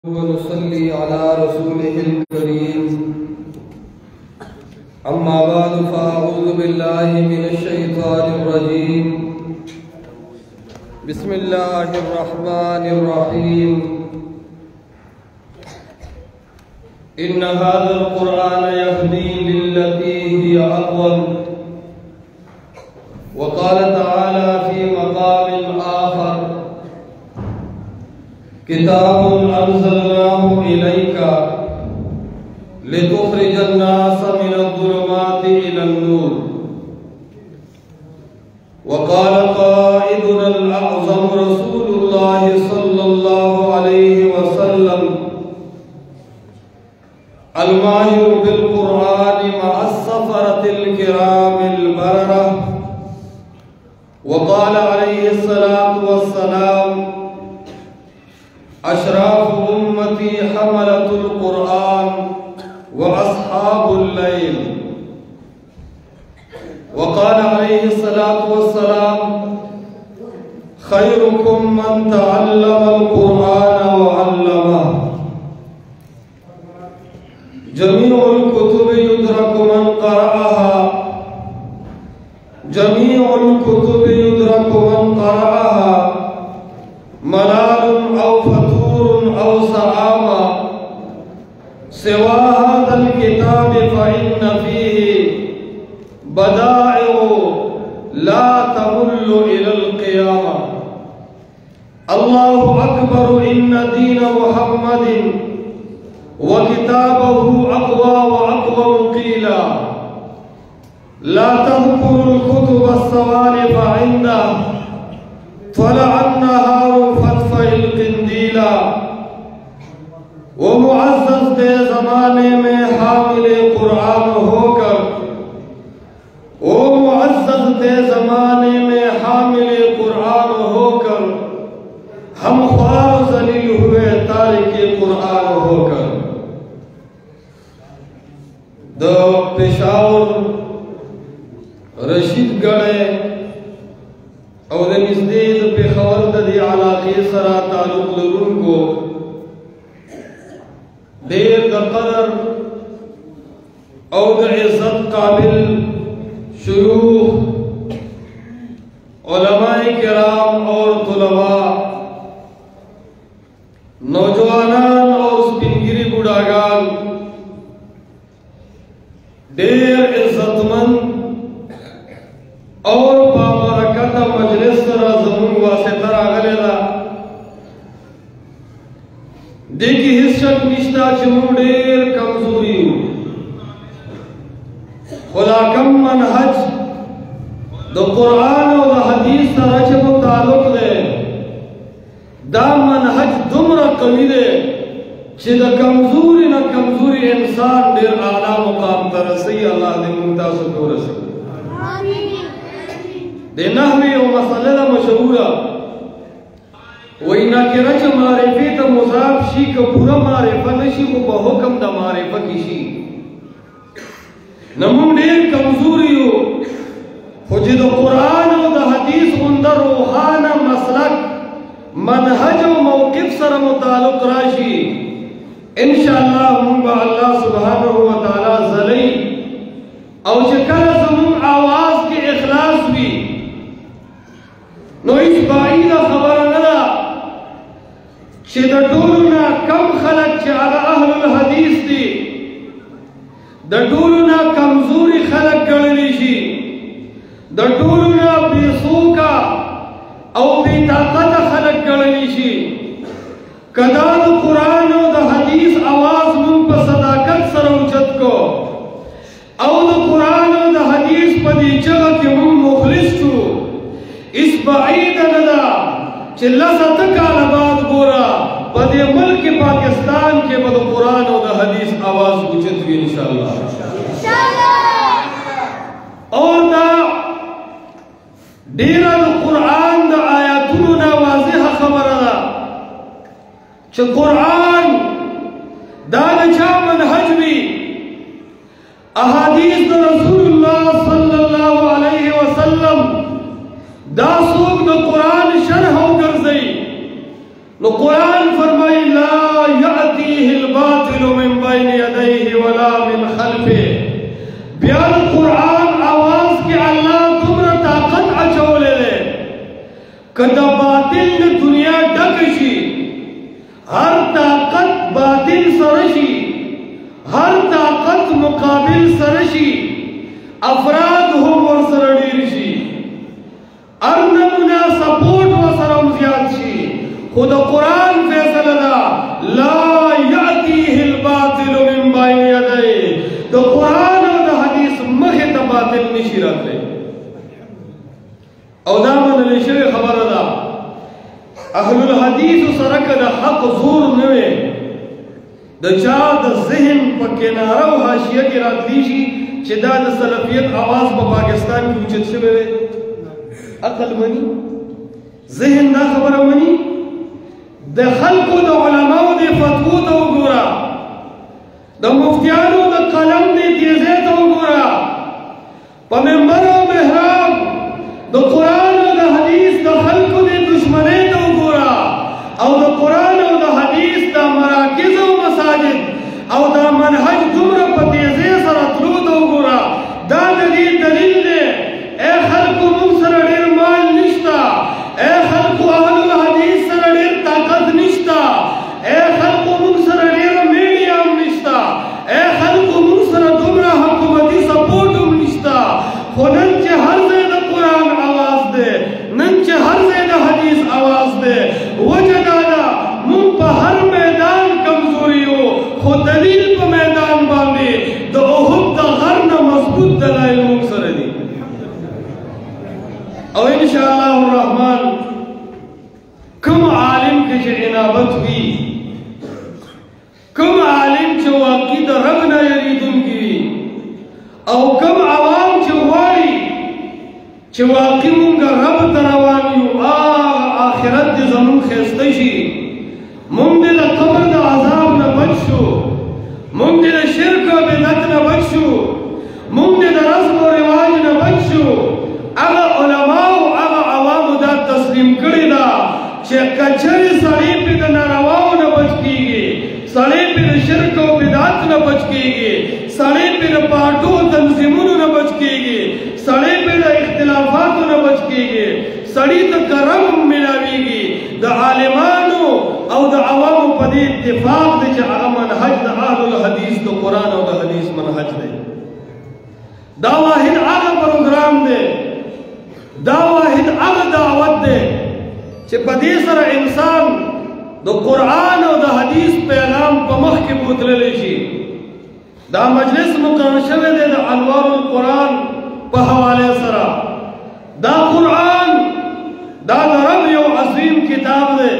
ونصلي على رسوله الكريم أما بعد فأعوذ بالله من الشيطان الرجيم بسم الله الرحمن الرحيم إن هذا القرآن يهدي للتي هي أقوم وقال تعالى في مقام آخر كتاب أنزلناه إليك لتخرج الناس من الظلمات إلى النور وقال قائدنا الأعظم رسول الله صلى الله عليه وسلم الماهر بالقرآن مع السفرة الكرام البررة وقال عليه الصلاة والسلام أشراف أمتي حملة القرآن وأصحاب الليل وقال عليه الصلاة والسلام خيركم من تعلم القرآن وعلمه جميع الكتب يدرك من قرأها جميع الكتب يدرك من قرأها ملال أو فتور أو سعامة سوى هذا الكتاب فإن فيه بدائع لا تمل إلى القيامة الله أكبر إن دين محمد وكتابه أقوى وأقوم قيلا لا تذكروا الكتب السوالف عنده طلع النهار فاطفئ القنديلا ومعزز دے زمانے میں حامل قرآن ہو کر ومعزز دے زمانے میں حامل قرآن ہو کر ہم خوار ذلیل ہوئے تارک قرآن ہو کر دو پشاور رشید گڑے او د نږدې د پېښور د دې علاقې سره تعلق لرونکو ډېر د قدر او د عزت قابل شیوخ علماء کرام اور طلباء نوجوانان اور سپینګری بوډاګان ډېر عزتمند اور بابرکت مجلس سره زمون واسطه راغلی ده دې کې هیڅ شک نشته چې موږ ډېر کمزوري یو خو دا کم منهج د قرآن او د حدیث سره چې مو تعلق دی دا منهج دومره قوي دی چې د کمزوري نه کمزوري انسان ډېر اعلی مقام ته رسوي الله دې موږ تاسو ته ورسوي د نحوی او مسئله مشهوره وای نکره چې معرفت ته مضاف شي که پوره معرفت نشي خو په حکم د معرفت کې شي نمون ډېر کمزوري یو خو چې د قرآن او د حدیث غونډه روحانه مسلک منهج او موقف سره متعلق راشي ان شاء الله موږ به الله سبحانه و تعالی زلی او چې کله زموږ आवाज کې اخلاص وي نو هیڅ بعیده خبره نه ده چې د ټولو نه کم خلک چې هغه اهل الحدیث دي د ټولو نه کمزوري خلک ګڼلی شي د ټولو نه بېڅوکه او بېطاقته خلک ګڼلی شي که دا د قرآن او د حدیث اواز موږ په صداقت سره اوچت کو او د قرآن او د حدیث په دې چغه کې موږ مخلص شو اس بعید نه ده چې لسته کاله بعد ګوره په دې ملک پاکستان کې به د قرآن او د حدیث اواز اوچت وي انشاءالله اور دا ډېره د قرآن د آیاتونو نه واضحه خبره ده چې قرآن دا د چا منهج وي احادیث د رسول الله صلی الله علیه وسلم دا څوک د قرآن شرح وګرځي نو قرآن فرمایي لا يأتيه الباطل من بين يديه ولا من خلفه. بیا قرآن آواز کی اللہ تمرا طاقت اچولے لے کدا باطل نے دنیا ڈکشی ہر طاقت باطل سرشی ہر طاقت مقابل سرشی افراد هم ورسر ډیرشي ار نمونه سپورټ ورسره زیات شي خو د قرآن فیصله ده لا یأتیه الباطل من بین یدیه د قرآن او د حدیث مخې ته باطل نشي راتلی او دا منل شوې خبره ده اهل الحدیث سره که د حق زور نه وي د چا د ذهن په کناره او حاشیه کې راتلی شي چې دا د سلفیت آواز په پاکستان کې اوچت شوی دی عقل مني ذهن دا خبره مني د خلکو د علماو د فتوو ته وګوره د مفتیانو د قلم د تیزۍ ته وګوره په منبر او محراب د قرآن او د حدیث د خلکو د دشمنۍ ته وګوره او د قرآن او د حدیث د مراکز او مساجد او د منهج دومره په تیزۍ سره تلو ته وګوره دا د دې دلیل دی اے خلکو موږ سره ډېر مال نشته اے خلکو اهل الحدیث سره ډېر طاقت نشته اے خلکو موږ سره ډېره میډیا هم نشته اے خلکو موږ سره دومره حکومتي سپورټ هم نشته خو نن چې هر ځای د قرآن آواز دی نن چې هر ځای د حدیث آواز دی وجه دا ده موږ په هر میدان کمزوري یو خو دلیل په میدان باندې د احد د غر نه مضبوط دلایل موږ سره دي او انشاءالله الرحمن کوم عالم کې چې عنابت وي کوم عالم چې واقعي د رب نه یریدونکي وي او کوم عوام چې غواړي چې واقعي مونږ رب ته روان یو آخرت دې زمونږ ښایسته شي مونږ دې د قبر د عذاب نه بچ شو مونږ دې د شرک او بدعت نه بچ شو مونږ دې د رسم او رواج نه بچ شو هغه علماو هغه عوامو دا تسلیم کړي ده چې کچرې سړی پې د نارواو نه بچ کېږي سړی پې د شرک او بدعت نه بچ کېږي سړی پې د پارټو تنظیمونو نه بچ کېږي سړی پې د اختلافاتو نه بچ کېږي سړی ته کرم ملاویږي د عالمانو او د عوامو په دې اتفاق دی چې هغه منهج د اهل الحدیث د قرآن او د حدیث منهج دی دا واحد هغه پروګرام دی دا واحد هغه دعوت دی چې په دې سره انسان د قرآن او د حدیث پیغام په مخ کې بوتللی شي دا مجلس مقرر شوی دی د انوار القرآن په حوالې سره دا قرآن دا د رب یو عظیم کتاب دی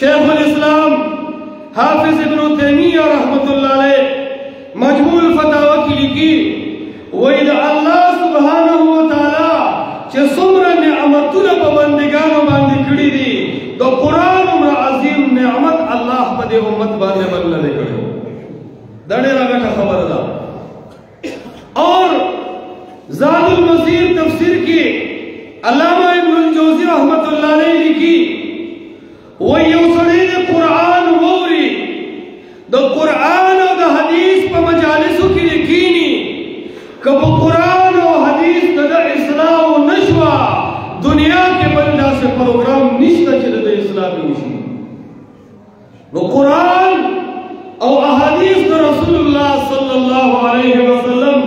شیخ الاسلام حافظ ابن تیمیہ رحمت اللہ علیہ مجموع الفتاوی کی لکھی وہی دا اللہ سبحانہ وتعالی چې څومره نعمتونه په بندګانو باندې کړي دي د قرآن عمر عظیم نعمت الله په دې امت باندې بدل کړي دا ډېره غټه خبره ده اور زاد المسیر تفسیر کې علامہ ابن الجوزی رحمت اللہ علیہ لکھی وہ یو سړی د قرآن ووري د قرآن او د حدیث په مجالسو کې لیکيني که په قرآن او حدیث د اسلام نشوا دنیا کې بل داسې پروګرام نشته چې د اسلام وشي نو قرآن او احادیث د رسول الله صلی الله علیه وسلم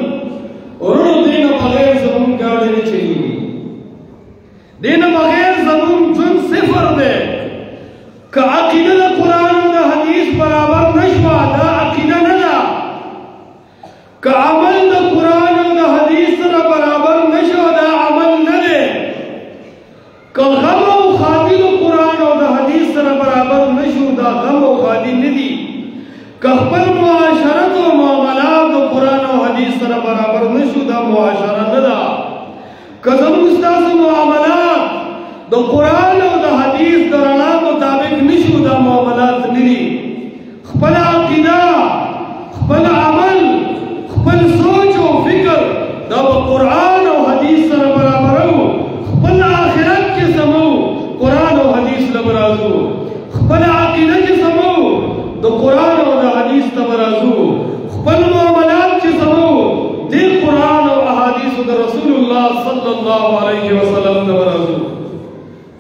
ورونو دین بغیر زمون ګاډي نه چلیږي دین بغیر زمون ژوند صفر دی که عقیده د قرآن او د حدیث برابر نشوا دا عقیده نه ده که عمل د قرآن او د حدیث سره برابر نشو دا عمل نه دی که غم او خادي د قرآن او د حدیث سره برابر نشو دا غم او خادي نه دي که خپل معاشرت او معاملات د قرآن او حدیث سره برابر نشو دا معاشره نه ده که زموږ ستاسو معاملات د قرآن او د حدیث د رڼا مطابق نشو دا معاملات نه دي خپل عقیده خپل عمل خپل سوچ او فکر دا په قرآن او حدیث سره برابرو خپل آخرت کې سمو قرآن او حدیث له برازو خپل عقیده کې سمو د قرآن او د حدیث ته برازو خپل معاملات چې سمو د قرآن او احادیث د رسول الله صلی الله علیه وسلم ته برازو.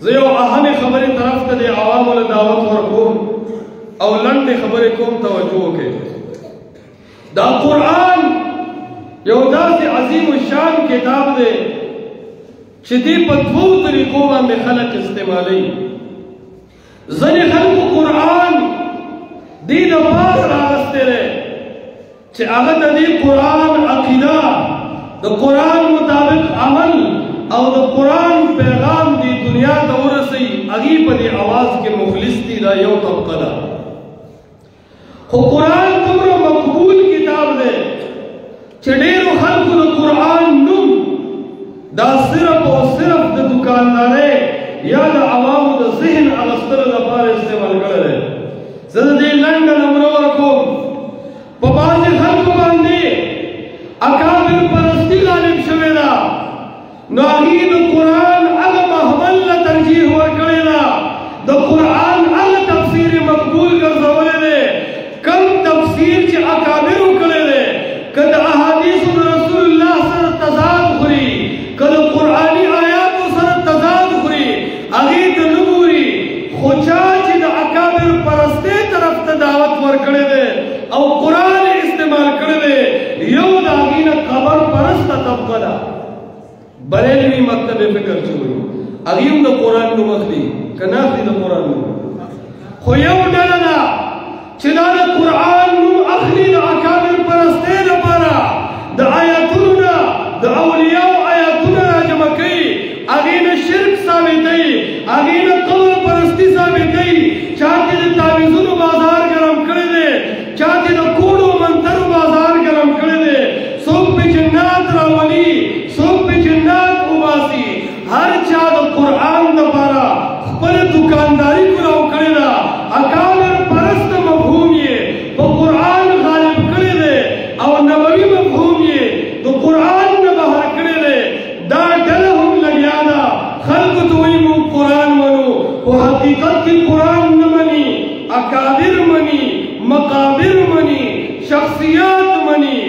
زه یو اهمه خبرې طرف ته د عوامو له دعوت ورکوم او لنډې خبرې کوم، توجه وکړئ. دا قرآن یو داسې عظیم الشان کتاب دی چې دې په دوو طریقو باندې خلک استعمالوي. ځینې خلکو قرآن دې دپاره راغستی دی چې هغه د دې قرآن عقیده، د قرآن مطابق عمل او د قرآن پیغام دې دنیا ته ورسوي، هغې په دې اواز کې مخلص دي. دا یو طبقه ده. خو قرآن دومره مقبول کتاب دی چې ډېرو خلکو د قرآن نوم دا صرف او صرف د دکاندارۍ یا د عوامو د ذهن اغستلو لپاره استعمال کړی دی. زه د دې لنډه نمونه ورکوم. په بعضې خلکو باندې اکابر پرستي غالب شوې ده، نو هغې د قرآن هغه محمل له ترجیح ورکړې ده، د قرآن هغه تفسیر مقبول ګرځولی دی کم تفسیر چې اکابرو کړی دی، که د احادیثو د رسول الله سره تضاد خوري، که د قرآني آیاتو سره تضاد خوري، هغې ته نه ګوري. خو چا چې د اکابر پرستۍ طرف ته دعوت ورکړی دی او قرآن استعمال کړی دی، یو د هغې نه قبر پرسته طبقه ده. بریلوي مکتب فکر چې وایي هغې هم د قرآن نوم اخلي، که نه اخلي د قرآن نوم. خو یو ډله ده چې دا د قرآن نوم اخلي د اکابر پرستۍ لپاره، د آیاتونو نه د اولیاو آیاتونه راجمع کوي، هغې نه شرک ثابتوي، هغې نه قبر پرستي ثابتوي. چا چې د تعویذونو بازار ګرم کړی دی، چا چې د کوډو منترو بازار ګرم کړی دی، څوک پې جنات راولي، څوک پې جنات وباسي. هر چا د قرآن دپاره خپله دکانداري کولاو کړې ده. اکابر پرست مفهوم یې په قرآن غالب کړی دی او نبوي مفهوم یې د قرآن نه بهر کړی دی. دا ډله هم لګیا ده، خلکو ته وایي موږ قرآن منو، خو حقیقت کې قرآن نه مني، اکابر مني، مقابر مني، شخصیات مني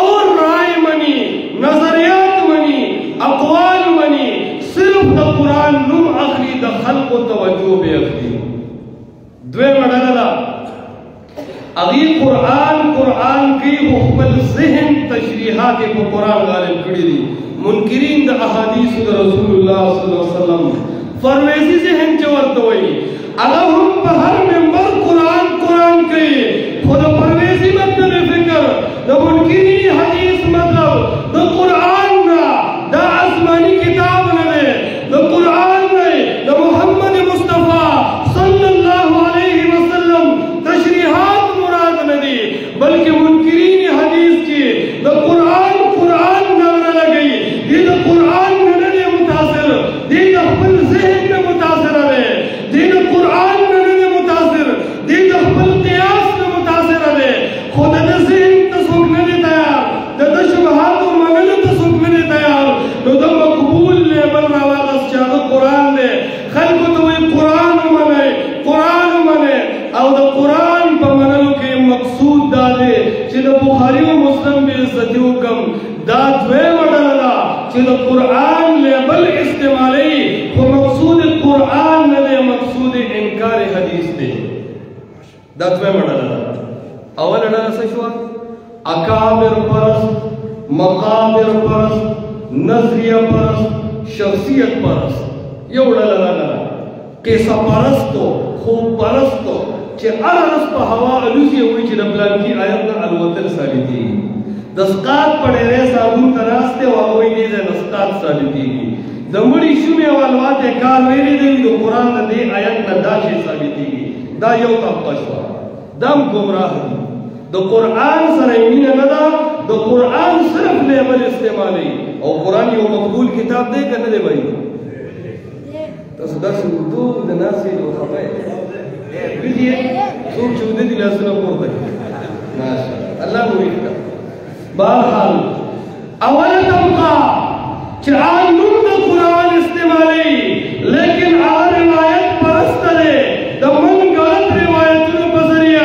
اور رائے مني، نظریات مني، اقوال مني. صرف د قرآن نوم اخلي، د خلقو توجه به اخلي. دویمه ډله ده هغې قرآن کې خپل ذهن تشریحات یې په قرآن غالب کړي دي. منکرین د احادیثو د رسول الله صلی الله علیه وسلم فرویزی ذهن چې ورته وایي، هغه هم په هر منبر قرآن کوي، خو د پرویزی مطلب فکر، د منکرین حدیث مطلب د قرآن نه، دا آسمانی کتاب نه دی، د قرآن نه، د محمد مصطفی صلی الله علیه وسلم تشریحات مراد نه دي، بلکې منکرین حدیث چې د قرآن نغره لګوي، دی د قرآن نه دی متاثر، دی د خپل ذهن نه متاثر دی، دی د قرآن نه دی متاثر، دی د خپل قیاس نه متاثر دی. خو د ده ذهن ته څوک نه دی تیار، د ده شبهاتو منلو ته څوک نه دی تیار، نو د مقبول لیبل راواغست چې هغه قرآن دی. خلکو ته وایي قرآن ومنئ، قرآن ومنئ، او د قرآن په منلو کې مقصود دا دی چې د بخاري او مسلم بې عزتي وکړم. دا دویمه ډله ده چې د قرآن لیبل استعمالوي، خو مقصود قرآن نه دی، مقصود انکار حدیث دی. دا دویمه ډله ده. اوله ډله څه شوه؟ اکابر پرست، مقابر پرست، نظریه پرست، شخصیت پرست. یو ډله ده قصه پرستو، خوب پرستو چې هره ورځ په هوا الوزي وایي چې د پلانکي آیت نه الوتل ثابتېږي. د سقاط په ډېرۍ صابون ته ناست دی او هغه وایي دې ځای نه سقاط ثابتېږي. د مړي شومې او الواتې کار ویلی دی، د قرآن د دې آیت نه دا شی ثابتېږي. دا یو طبقه شوه، دا هم ګمراه دي. د قرآن سره یې مینه نه ده، د قرآن صرف لیبل استعمالوي. او قرآن یو مقبول کتاب دی که نه دی بھائی؟ تاسو داسې اردو د ناسې نو خفه یې ویدي یې څوک چې وده دي لاسونه پورته کړي. ماشاءالله، الله مو ویښ کړه. بهرحال اوله طبقه چې هغه نوم د قرآن استعمالوي، لیکن هغه روایت پرسته دی، د من غلط روایتونو په ذریعه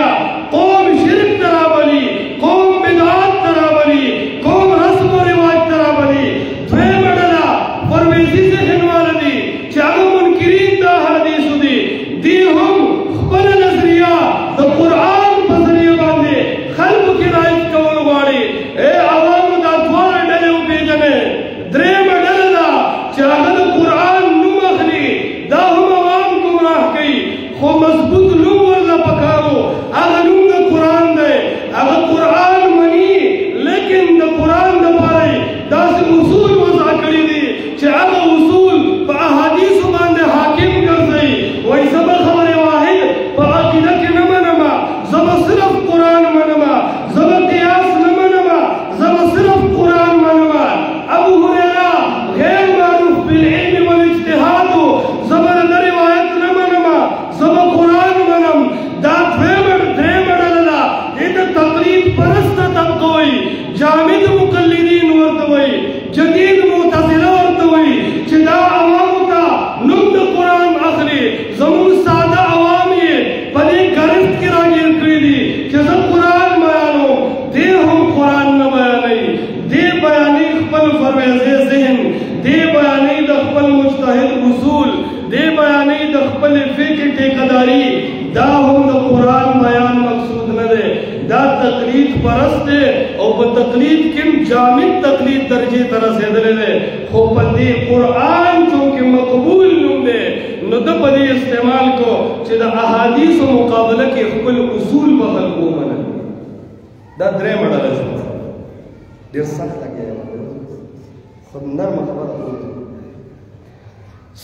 خپل مجتهد اصول دې بیانې د خپل فقه ټیکهداري دا هم د قرآن بیان مقصود نه دی دا تقلید پرست دی او په تقلید کې جامد تقلید درجې ته رسېدلی دی خو په دې قرآن چونکې مقبول نوم دی نو ده په دې استعمال کو چې د احادیثو مقابله کې خپل اصول په خلکو ومنل دا درېیمه ډله شوه ډېر سخت لګیا خو نرمه خبره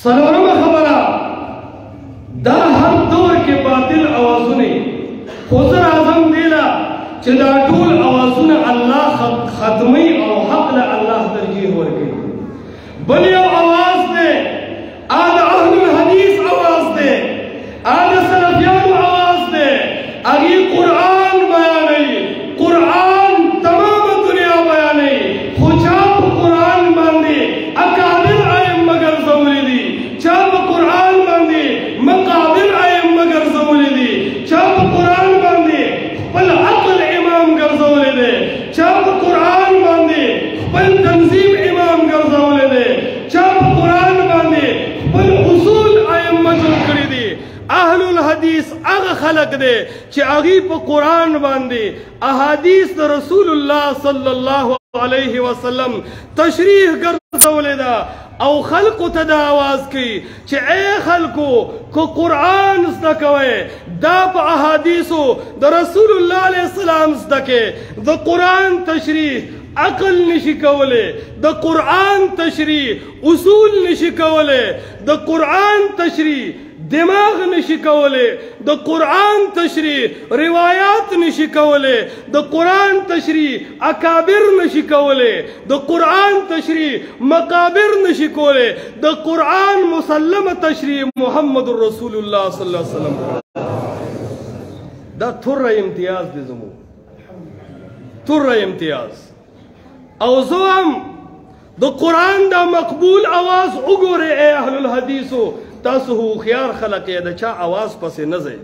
څلورمه خبره دا هر دور کې باطل اوازونه خو زه راځم دې له چې دا ټول اوازونه الله ختموي او حق له الله ترجیح ورکوي بل یو اواز دی د اهل الحدیث اواز دی د سلفیانو اواز دی هغې قرآن بیانوي قرآن تمام دنیا بیانوي خو چا په قرآن باندې اکابر ائمه ګرځولي دي چا په قرآن باندې مقابر ائمه ګرځولي دي چا په قرآن باندې خپل عقل امام ګرځولی دی چا په قرآن باندې خپل تنظیم امام ګرځولی دی چا په قرآن باندې خپل اصول ائمه جوړ کړي دي اهل الحدیث هغه خلق دی چې هغې په قرآن باندې احادیث د رسول الله صلی الله علیه وسلم تشریح ګرځولې ده او خلقو ته دا آواز کوي چې ای خلقو کو قرآن زده کوئ دا په احادیثو د رسول الله علیه السلام زده کې د قرآن تشریح عقل نشي کولی د قرآن تشریح اصول نشي کولی د قرآن تشریح دماغ نشي کولی د قرآن تشریح روایات نشي کولی د قرآن تشریح اکابر نشي کولی د قرآن تشریح مقابر نشي کولی د قرآن مسلمه تشریح محمد رسول الله صلی الله علیه وسلم دا توره امتیاز دی زموږ توره امتیاز او زه هم د قرآن دا مقبول آواز وګورئ ای اهل الحدیثو تاسو هوښیار خلق یې د چا آواز پسې نه ځئ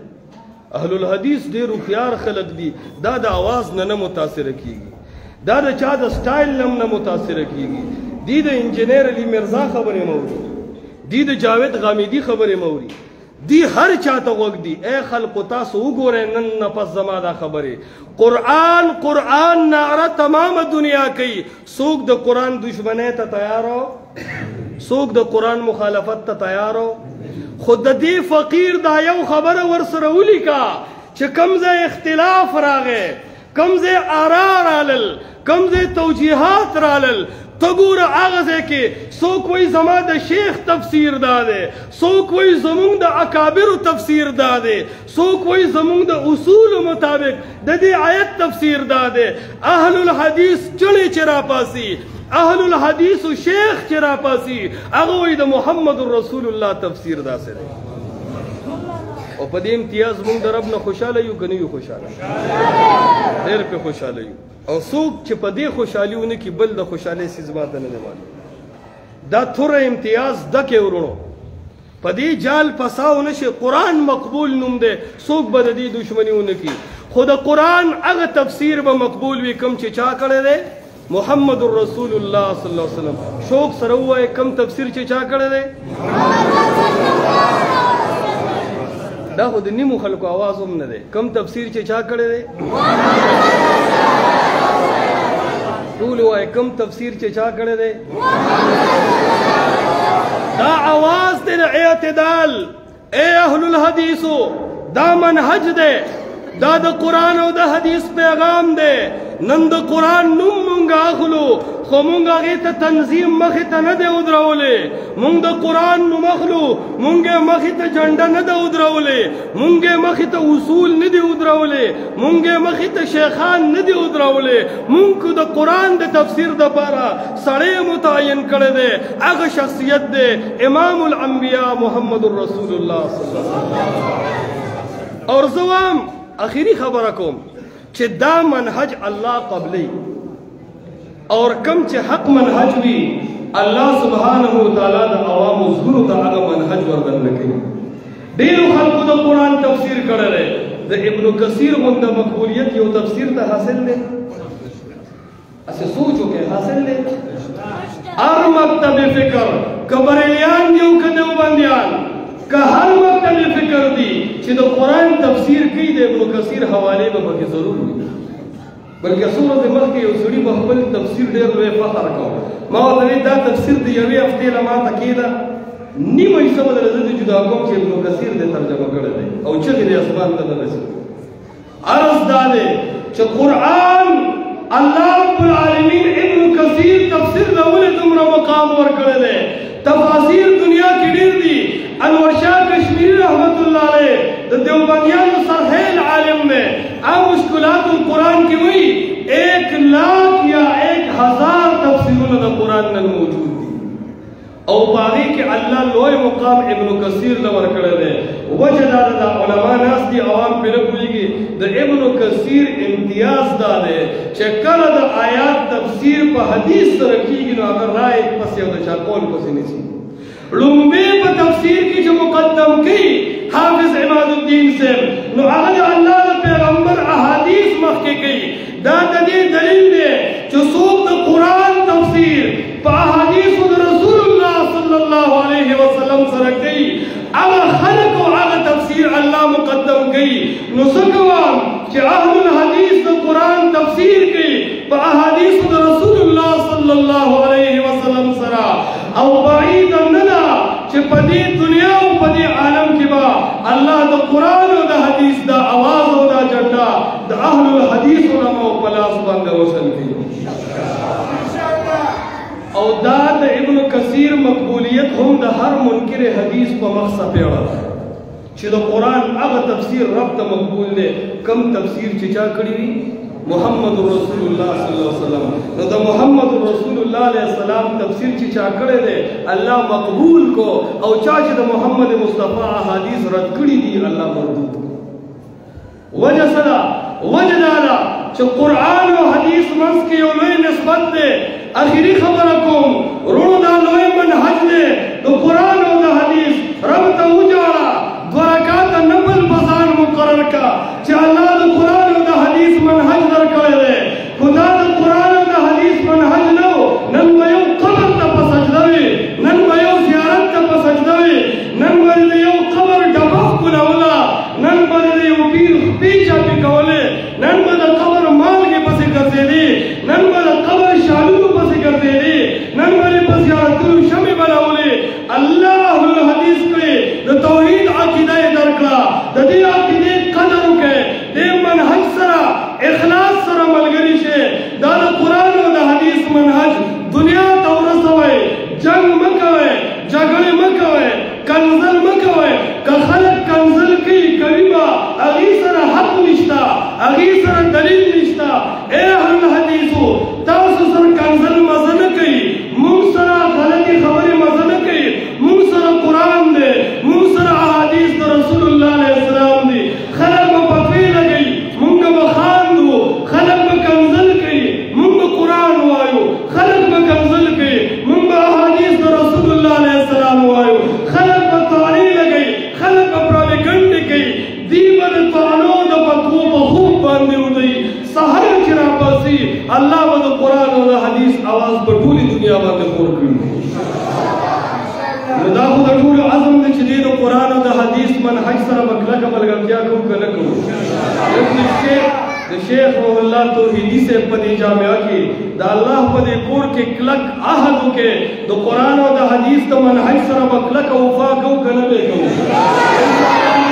اهل الحدیث ډېر هوښیار خلق دي دا د آواز نه متاثره کیږي دا د چا د سټایل نه متاثره کیږي دی د انجینیر علی مرزا خبرې موري دی د جاوید غامیدی خبرې موري دی هر چاته غوږ دی ای خلقو تاسو وګورئ نن نه پس زما دا خبرې قرآن قرآن نعره تمامه دنیا کوي څوک د قرآن دشمنۍ ته تیارو څوک د قرآن مخالفت ته تیارو خو د دې فقیر دا یو خبره ورسره ولیکه چې کوم ځای اختلاف راغی کوم ځای آرا رالل کوم ځای توجیحات رالل ته ګوره هغه ځای کې څوک وایي زما د شیخ تفسیر دا دی څوک وایي زمونږ د اکابرو تفسیر دا دی څوک وایي زمونږ د اصولو مطابق د دې آیت تفسیر دا دی اهل الحدیث چڼې چې راپاسي اهل الحدیث و شیخ چې راپاسي هغه وایي د محمد رسول الله تفسیر داسې دی او په دې امتیاز موږ د رب نه خوشحاله یو که نه یو خوشحاله ډېر پرې خوشحاله یو او څوک چې په دې خوشحالي ونه کړي بل د خوشحالۍ څیز ماته نه دی معلوم دا توره امتیاز زده کړئ ورونو په دې جال فساو نه شي قرآن مقبول نوم دی څوک به د دې دشمني ونه کړي خو د قرآن هغه تفسیر به مقبول وي کوم چې چا کړی دی محمد رسول الله صلی الله علیه وسلم شوق سره ووایه کم تفسیر چې چا کړی دی دا خو د نیمو خلکو آواز هم نه دی کم تفسیر چې چا کړی دی ټول وایه کم تفسیر چې چا کړی دی دا آواز دی د اعتدال ای اهل الحدیثو دا منهج دی دا د قرآن او د حدیث پیغام دی نن د قرآن نوم مونږ اخلو خو مونږ هغې ته تنظیم مخې ته نه دی ودرولی مونږ د قرآن نوم اخلو مونږ یې مخې ته جنډه نه ده ودرولی مونږ یې مخې ته اصول نه دي ودرولی مونږ یې مخې ته شیخان نه دي ودرولی مونږ د قرآن د تفسیر دپاره سړی متعین کړی دی هغه شخصیت دی امام الانبیاء محمد رسول الله صلی الله علیه وسلم اور زه وایم اخیری خبره کوم چې دا منهج الله قبلی اور کم چې حق منهج وي الله سبحانه وتعالی د عوامو زړونو ته هغه منهج ورننه کوي ډېرو خلکو د قرآن تفسیر کړی دی د ابن کثیر غونده مقبولیت یو تفسیر ته حاصل دی اسې سوچ وکړئ حاصل دی هر مکتب فکر که بریلیان دي او که دیوبندیان که هر مکتب فکر دي چې د قرآن تفسیر کوي د ابن کثیر حوالې به پکې ضرور وي بلکې څو ورځې مخکې یو سړي به خپل تفسیر ډېر لوی فخر کوه ما ورته ویل دا تفسیر د یوې هفتې له ماته کېده نیمه حصه به درله زه دې جدا کوم چې ابن کثیر دې ترجمه کړی دی او چغې دې اسمان ته نه رسي عرض دا دی چې قرآن الله رب العالمین ابن کثیر تفسیر له ولې دومره مقام ورکړی دی تفاسیر دنیا کې ډېر دي انور شاه کشمیری رحمت الله علیه د دیوبندیانو سرخیل عالم دی او مشکلات القرآن کی وی 1,00,000 یا 1,000 تفسیرونه د قرآن نن موجود دي او باغی کې الله لوی مقام ابن کثیر له ورکړی دی وجه دا ده علما ناس دي عوام پرې نه پوهېږي د ابن کثیر امتیاز دا دی چې کله د آیات تفسیر په حدیث سره کېږي نو هغه رایې پسې او د چا قول پسې نیسي لومبی په تفسیر کې چې مقدم کوي حافظ عماد الدین صاحب نو هغه د الله د پیغمبر احادیث مخکې کوي دا د دې دلیل دی چې څوک د قرآن تفسیر په احادیثو د رسول الله صلی الله علیه وسلم سره کوي هغه خلق او هغه تفسیر الله مقدم کوي نو څه کوم چې اهل الحدیث د قرآن تفسیر کوي په احادیثو د رسول الله صلی الله علیه وسلم سره او بعید نه ده چې په دې دنیا او په دې عالم کې به الله د قرآن او د حدیث د اواز او د جنډا د اهل الحدیث علماء په لاس باندې روشن کړي او دا د ابن کثیر مقبولیت هم د هر منکر حدیث په مخ سپېړه چې د قرآن هغه تفسیر رب ته مقبول دی کم تفسیر چې چا کړی وي محمد رسول الله صلی الله علیه وسلم نو د محمد رسول الله علیه السلام تفسیر چې چا کړی دی الله مقبول کو او چا چې د محمد مصطفی احادیث رد کړي دي الله مردود وجه سره وجه دا ده چې قرآن او حدیث منځ کې یو لوی نسبت دی اخري خبره کوم ورونو دا لوی منهج دی د قرآن او د حدیث رب ته وجاړه 2 رکعاته نفل بزان مقرر کا چې الله د قرآن او د حدیث منهج درکړی دی خو دا د قرآن او د حدیث منهج نه و نن به یو قبر ته په سجده وي نن به یو زیارت ته په سجده وي نن به د یو قبر ډبه ښکلوله نن به د یو پیر خپې چاپې کولې نن به د قبر مالګې پسې ګرځېدې نن به د قبر شالونو پسې ګرځېدې نن به یې په زیارتونو شمې بلولې الله الحدیث کړې د توحید عقیده یې درکړه د دې عقیدې قدر وکړئ دې منهج سره اخلاص سره ملګري شئ دا د قرآن او د حدیث منهج دنیا ته ورسوئ جنګ مه کوئ جګړې مه کوئ کنځل مه کوئ که خلک کنځل کوي به هغې سره حق نشته هغې سره دلیل نشته ای اهل الحدیثو تاسو سره کنځل مزه نه کوي موږ سره غلطې خبرې مزه نه کوي موږ سره قرآن دی موږ سره احادیث د رسول الله علیه السلام دي خلک به پکې لګوي موږ به خاندو خلک به کنځل کوي موږ به قرآن وایو خلک به کنځل کوي موږ به احادیث د رسول الله علیه السلام وایو خلک به طعنې لګوي خلک به پراپګنډې کوي دی به د طعنو د فتوو په خوب باندې ودوي سحر چې راپاسي الله به د قرآن او د حدیث اواز په ټولې دنیا باندې خور کړي نو دا خو د ټولو عزم دی چې دی د قرآن او د حدیث منهج سره به کلکه ملګرتیا کوو که نه کوو د شیخ روح الله توحیدي صاحب په دې جامعه کې د الله په دې کور کې کلک عهد وکړي د قرآن او د حدیث د منهج سره به کلکه وفا کوو که نه به کوو